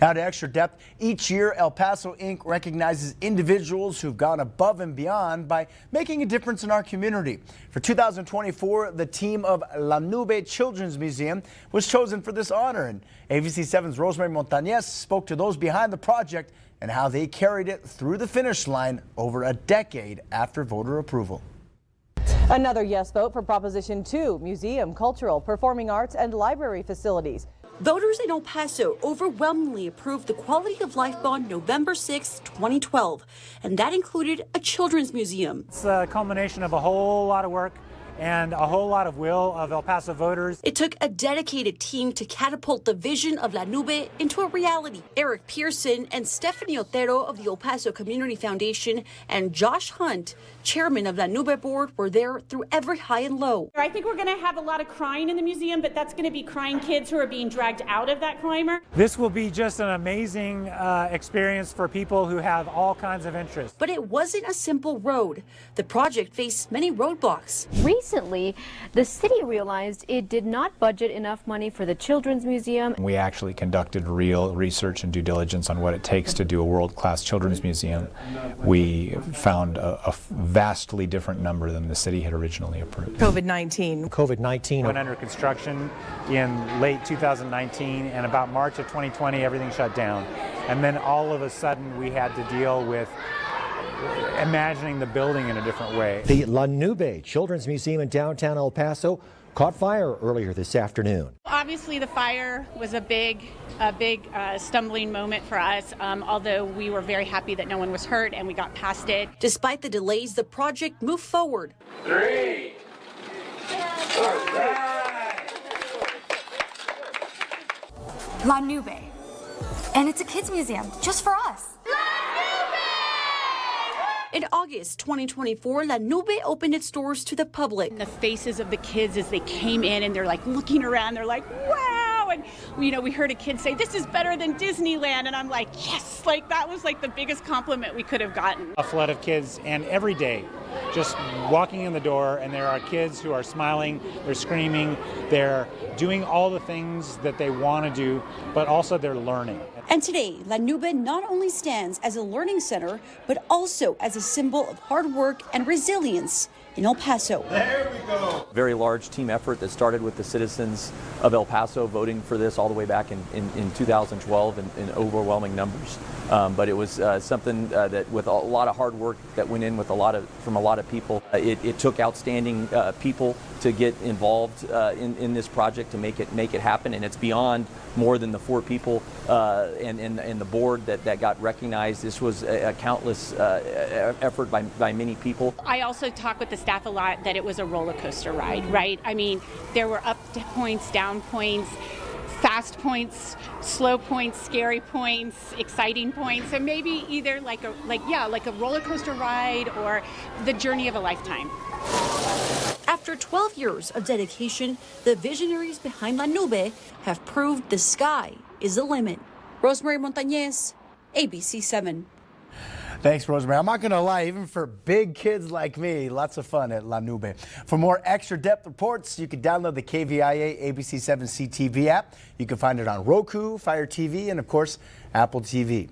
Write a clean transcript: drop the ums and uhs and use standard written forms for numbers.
Now to Extra Depth, each year El Paso Inc. recognizes individuals who've gone above and beyond by making a difference in our community. For 2024, the team of La Nube Children's Museum was chosen for this honor, and ABC7's Rosemary Montañez spoke to those behind the project and how they carried it through the finish line over a decade after voter approval. Another yes vote for Proposition 2, museum, cultural, performing arts, and library facilities. Voters in El Paso overwhelmingly approved the Quality of Life Bond November 6, 2012, and that included a children's museum. It's a culmination of a whole lot of work and a whole lot of will of El Paso voters. It took a dedicated team to catapult the vision of La Nube into a reality. Eric Pearson and Stephanie Otero of the El Paso Community Foundation and Josh Hunt, chairman of La Nube board, were there through every high and low. I think we're going to have a lot of crying in the museum, but that's going to be crying kids who are being dragged out of that climber. This will be just an amazing experience for people who have all kinds of interests. But it wasn't a simple road. The project faced many roadblocks. Recently, the city realized it did not budget enough money for the Children's Museum. We actually conducted real research and due diligence on what it takes to do a world-class children's museum. We found a vastly different number than the city had originally approved. COVID-19 went under construction in late 2019, and about March of 2020 everything shut down. And then all of a sudden we had to deal with imagining the building in a different way. The La Nube Children's Museum in downtown El Paso caught fire earlier this afternoon. Obviously, the fire was a big stumbling moment for us, although we were very happy that no one was hurt and we got past it. Despite the delays, the project moved forward. 3. La Nube. And it's a kids museum, just for us. In August 2024, La Nube opened its doors to the public. The faces of the kids as they came in and they're like looking around, they're like, wow! And we heard a kid say, this is better than Disneyland. And I'm like, yes, like that was like the biggest compliment we could have gotten. A flood of kids, and every day just walking in the door, and there are kids who are smiling, they're screaming, they're doing all the things that they want to do, but also they're learning. And today, La Nube not only stands as a learning center, but also as a symbol of hard work and resilience in El Paso. There we go. Very large team effort that started with the citizens of El Paso voting for this all the way back in 2012 in overwhelming numbers. But it was something that with a lot of hard work that went in with from a lot of people. It took outstanding people to get involved in this project to make it happen, and it's beyond more than the 4 people and the board that got recognized. This was a countless effort by many people. I also talked with the staff a lot that it was a roller coaster ride, right? I mean, there were up points, down points, fast points, slow points, scary points, exciting points, and maybe either like a roller coaster ride or the journey of a lifetime. After 12 years of dedication, the visionaries behind La Nube have proved the sky is the limit. Rosemary Montañez, ABC7. Thanks, Rosemary. I'm not going to lie, even for big kids like me, lots of fun at La Nube. For more Extra Depth reports, you can download the KVIA ABC7 CTV app. You can find it on Roku, Fire TV, and of course, Apple TV.